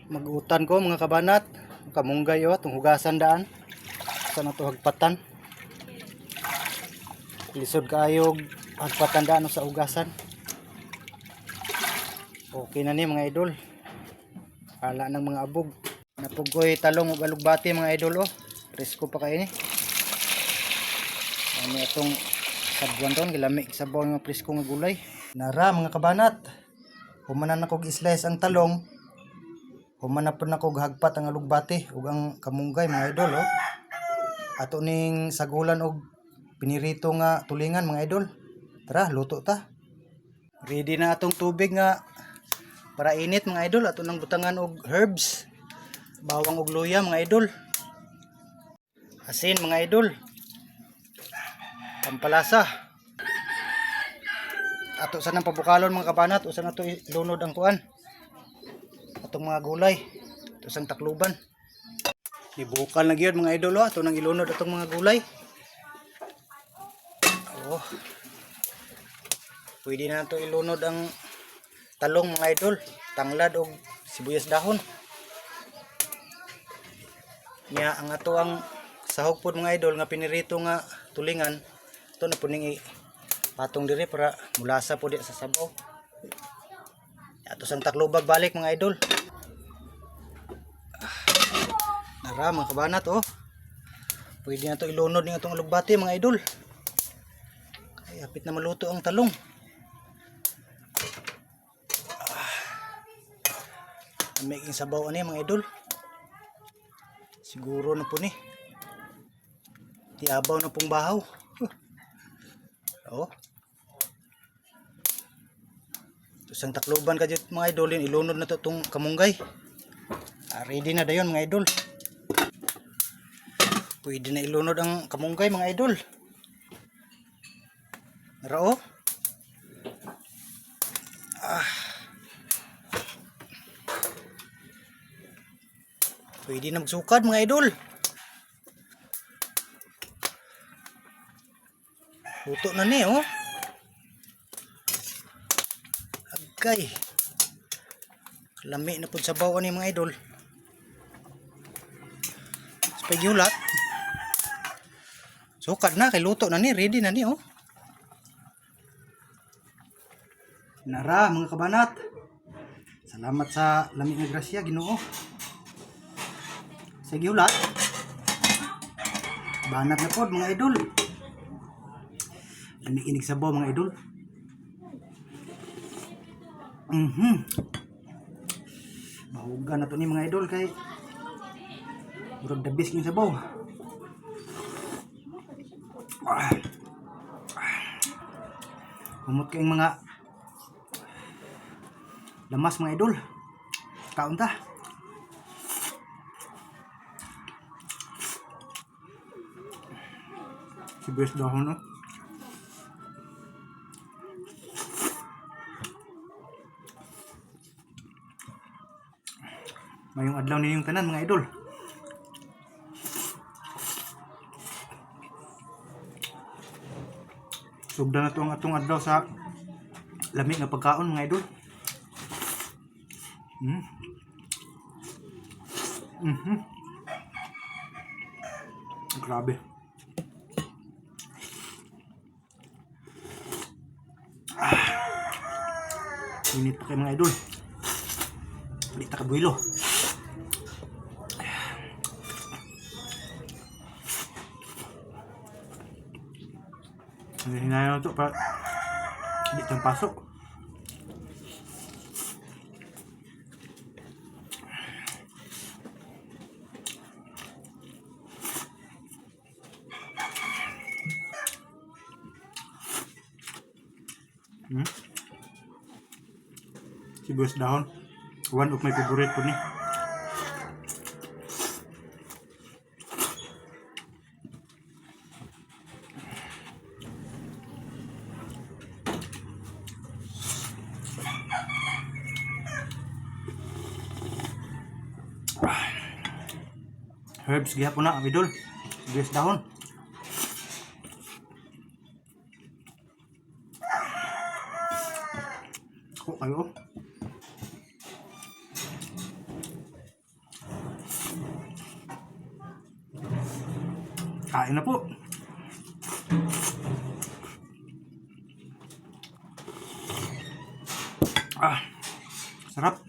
Magutan ko mga kabanat, kamunggay o itong hugasan daan sa na ito hagpatan, lisod kaayog hagpatan daan sa hugasan. Okay na ni mga idol, kala ng mga abog. Napugoy talong ug alugbati mga idol o, presko pa kayo ni. Ano itong sabuan ron, gilamig sabaw ng presko nga gulay. Nara mga kabanat, humanan ako slice ang talong, humanap na ko hagpat ang alugbati ug ang kamunggay mga idol o. Ato ning sagulan og pinirito nga tulingan mga idol. Tara, luto ta. Ready na atong tubig nga para init mga idol. Ato nang butangan og herbs, bawang ug luya mga idol. Asin mga idol. Pampalasa. Ato sa nang pabukalon mga kabanat, usa na to ilunod ang kuan. Atong mga gulay, ato sang takluban. Ibukal na gyud mga idol, ato nang ilunod atong mga gulay. Oh. Pwede na to ilunod ang talong mga idol, tanglad og sibuyas dahon. Nya ang ato ang sahog pod mga idol nga pinirito nga tulingan, ito na puning patong dire para mulasa po di sa sabaw. Ato sang taklubag balik mga idol. Nara mga kabanat oh. Pwede na to ilunod ning atong alugbati mga idol. Ay apit na maluto ang talong. Making sabaw ani mga idol. Siguro na po ni. Tiabaw na pong bahaw. Oh. Tusang takluban kadyo mga idol, ilunod na to tong kamunggay. Ready na dayon mga idol. Pwede na ilunod ang kamunggay mga idol. Rao. Pwede na magsukad mga idol. Luto na ni oh. Agay. Lami na pud sabaw ani mga idol. Spagyulat. Sukad na kay luto na ni, ready na ni oh. Nara mga kabanat. Salamat sa lami nga grasya Ginoo. Sa giulat. Banat na pod mga idol. Inig sabaw mga idol. Mahugan na to ni mga idol kay murag dabis king sabaw. Umot kayong mga lamas mga idol. Kaon ta. Sibuyas dahon no. Mayong adlaw ninyong tanan mga idol. Sugda na to ang atong adlaw sa lamig nga pagkaon mga idol. Grabe. Init pa kayo mga idol. Hindi ta kabuilo. Hinahin ito para hindi itong pasok. Sibuyas dahon. One of my favorite po ni. Herbs gihapon na ang idol. Sibuyas dahon. Ako kayo. Kain na po. Sarap.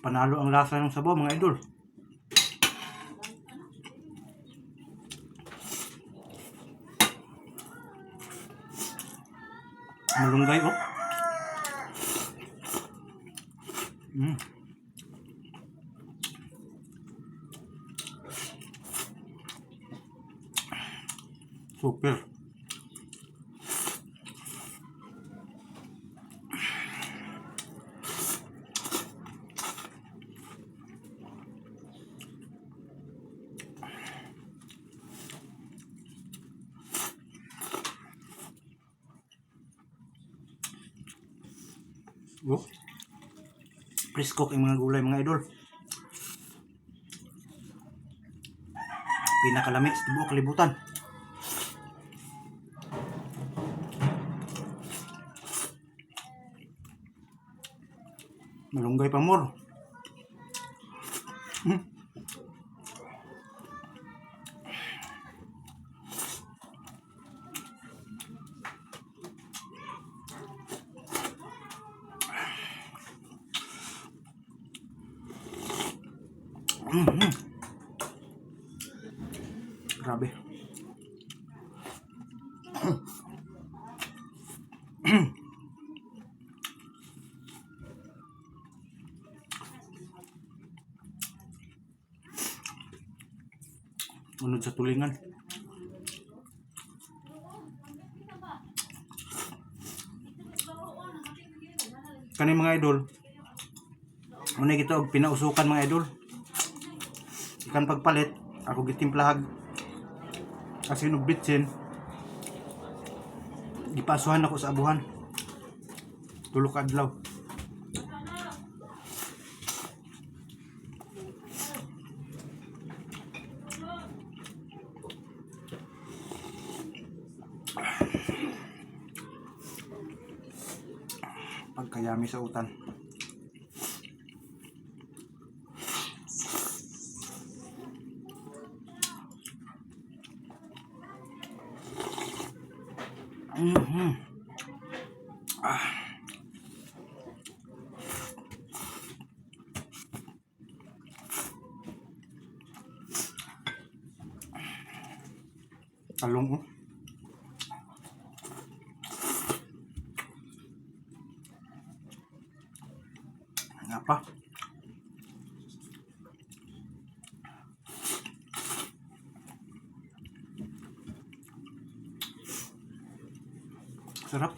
Panalo ang lasa ng sabaw, mga idol. Malunggay, oh. Super. Oh. Press cook yung mga gulay, mga idol. Pinakalami sa tibuok kalibutan. Malunggay pa more. Grabe. Unod sa tulingan. Kani mga idol, muna kita og pinausukan, mga idol. Ikan pagpalit, ako gitimplahag asin ug bitsin. Gipasuhan ako sa abuhan. Tulo ka adlaw. Pagkayami sa utan. Talong, oh. Apa? Sarap.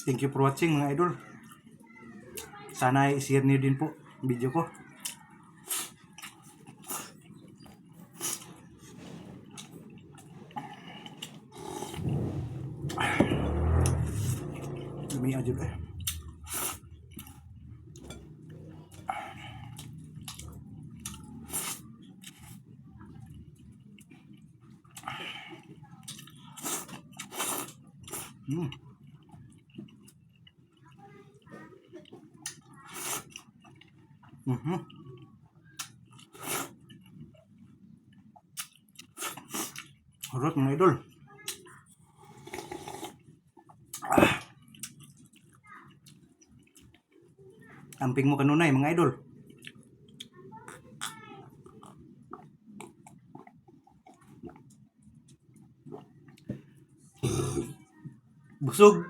Thank you for watching, mga idol. Sana i-share niyo din po video ko. Dumi aja eh. Harap, mga idol. Amping mo kanunay, mga idol. Busog.